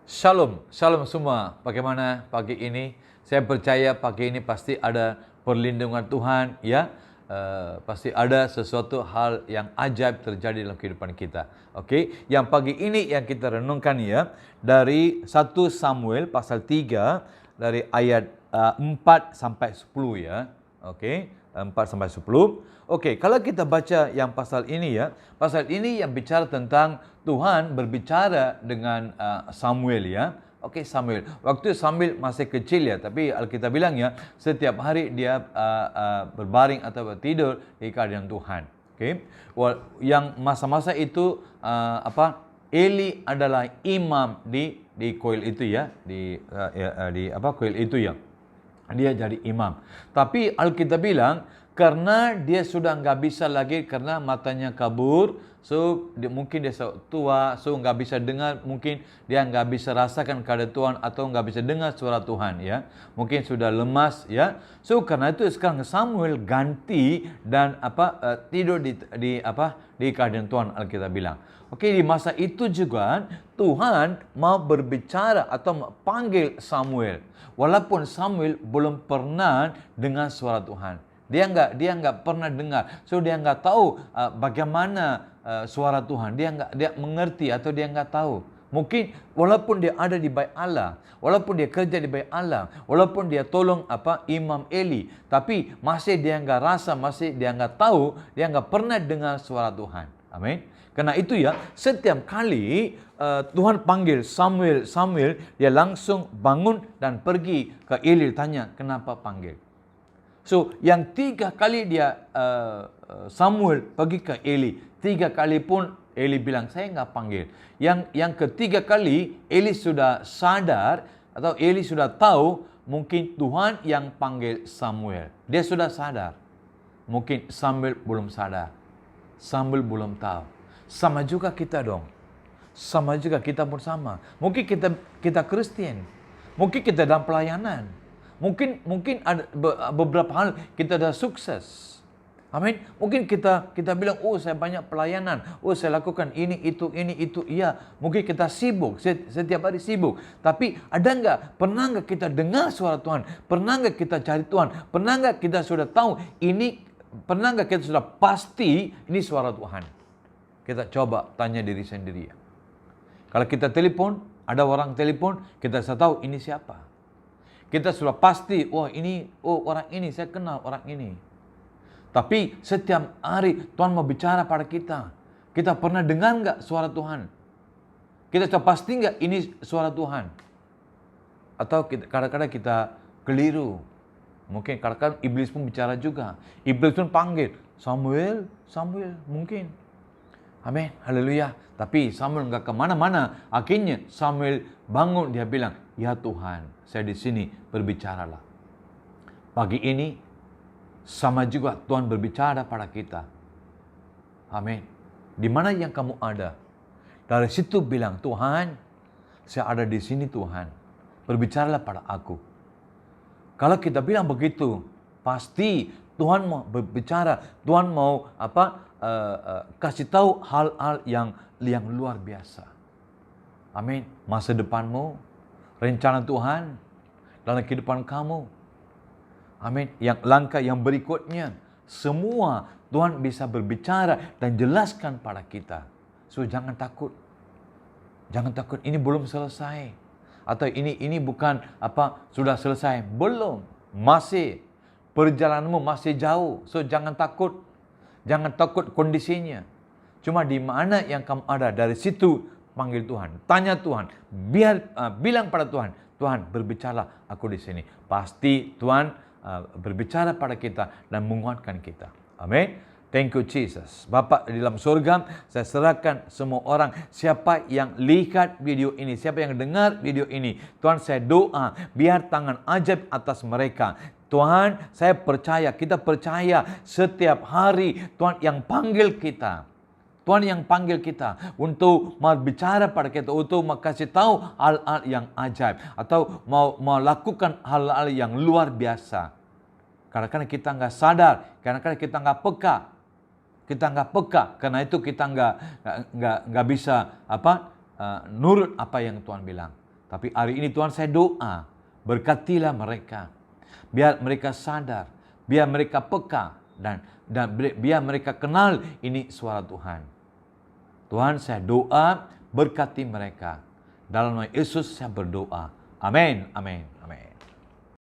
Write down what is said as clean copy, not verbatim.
Shalom, shalom semua. Bagaimana pagi ini? Saya percaya pagi ini pasti ada perlindungan Tuhan, ya. Pasti ada sesuatu hal yang ajaib terjadi dalam kehidupan kita. Oke, yang pagi ini yang kita renungkan ya dari 1 Samuel pasal 3 dari ayat 4 sampai 10 ya. Oke, 4 sampai 10. Oke, kalau kita baca yang pasal ini ya, pasal ini yang bicara tentang Tuhan berbicara dengan Samuel ya. Oke, Samuel. Waktu Samuel masih kecil ya, tapi Alkitab bilang ya, setiap hari dia berbaring atau tidur di kehadiran Tuhan. Oke. Yang masa-masa itu Eli adalah imam di koil itu ya, di koil itu ya. Dia jadi imam. Tapi Alkitab bilang karena dia sudah nggak bisa lagi karena matanya kabur, mungkin dia tua, nggak bisa dengar, mungkin dia nggak bisa rasakan keadaan Tuhan atau nggak bisa dengar suara Tuhan ya, mungkin sudah lemas ya. Karena itu sekarang Samuel ganti dan tidur di keadaan Tuhan, Alkitab bilang. Oke, di masa itu juga Tuhan mau berbicara atau panggil Samuel. Walaupun Samuel belum pernah dengar suara Tuhan. Dia nggak pernah dengar. Dia nggak tahu bagaimana suara Tuhan. Dia mengerti atau dia nggak tahu. Mungkin walaupun dia ada di bait Allah, walaupun dia kerja di bait Allah, walaupun dia tolong Imam Eli, tapi masih dia nggak rasa, masih dia nggak tahu, dia nggak pernah dengar suara Tuhan. Amin. Karena itu ya, setiap kali Tuhan panggil Samuel, dia langsung bangun dan pergi ke Eli, tanya kenapa panggil. Yang 3 kali dia Samuel pergi ke Eli, 3 kali pun Eli bilang saya nggak panggil. Yang ketiga kali Eli sudah sadar atau Eli sudah tahu mungkin Tuhan yang panggil Samuel. Dia sudah sadar. Mungkin Samuel belum sadar. Samuel belum tahu. Sama juga kita dong. Sama juga kita pun sama. Mungkin kita Kristen. Mungkin kita dalam pelayanan. Mungkin ada beberapa hal kita dah sukses. Amin. Mungkin kita bilang, oh saya banyak pelayanan, oh saya lakukan ini itu. Iya, mungkin kita sibuk, setiap hari sibuk. Tapi pernah nggak kita dengar suara Tuhan? Pernah nggak kita cari Tuhan? Pernah nggak kita sudah tahu ini? Pernah nggak kita sudah pasti ini suara Tuhan? Kita coba tanya diri sendiri ya. Kalau kita telepon, ada orang telepon, kita sudah tahu ini siapa. Kita sudah pasti, orang ini, saya kenal orang ini. Tapi setiap hari Tuhan mau bicara pada kita. Kita pernah dengar nggak suara Tuhan? Kita sudah pasti nggak ini suara Tuhan? Atau kadang-kadang kita keliru. Mungkin kadang-kadang iblis pun bicara juga. Iblis pun panggil, Samuel, mungkin. Amin, haleluya. Tapi Samuel nggak kemana-mana. Akhirnya Samuel bangun, dia bilang, ya Tuhan, saya di sini, berbicaralah. Pagi ini sama juga Tuhan berbicara pada kita. Amin. Di mana yang kamu ada? Dari situ bilang, Tuhan, saya ada di sini Tuhan. Berbicaralah pada aku. Kalau kita bilang begitu, pasti Tuhan mau berbicara. Tuhan mau kasih tahu hal-hal yang luar biasa. Amin. Masa depanmu, rencana Tuhan dalam kehidupan kamu. Amin. Yang langkah yang berikutnya, semua Tuhan bisa berbicara dan jelaskan pada kita. Jangan takut. Jangan takut, ini belum selesai. Atau ini bukan sudah selesai. Belum. Masih. Perjalananmu masih jauh. Jangan takut. Jangan takut kondisinya. Cuma di mana yang kamu ada, dari situ panggil Tuhan. Tanya Tuhan. Bilang pada Tuhan, Tuhan berbicaralah aku di sini. Pasti Tuhan berbicara pada kita dan menguatkan kita. Amin. Thank you Jesus. Bapa di dalam surga, saya serahkan semua orang, siapa yang lihat video ini, siapa yang dengar video ini, Tuhan saya doa, biar tangan ajaib atas mereka. Tuhan, saya percaya, kita percaya setiap hari Tuhan yang panggil kita. Tuhan yang panggil kita untuk berbicara pada kita, untuk kasih tahu hal-hal yang ajaib. Atau mau lakukan hal-hal yang luar biasa. Kadang-kadang kita nggak sadar, kadang-kadang kita nggak peka. Karena itu kita nggak bisa nurut apa yang Tuhan bilang. Tapi hari ini Tuhan saya doa, berkatilah mereka. Biar mereka sadar, biar mereka peka, dan biar mereka kenal ini suara Tuhan. Tuhan saya doa, berkati mereka. Dalam nama Yesus saya berdoa. Amin, amin, amin.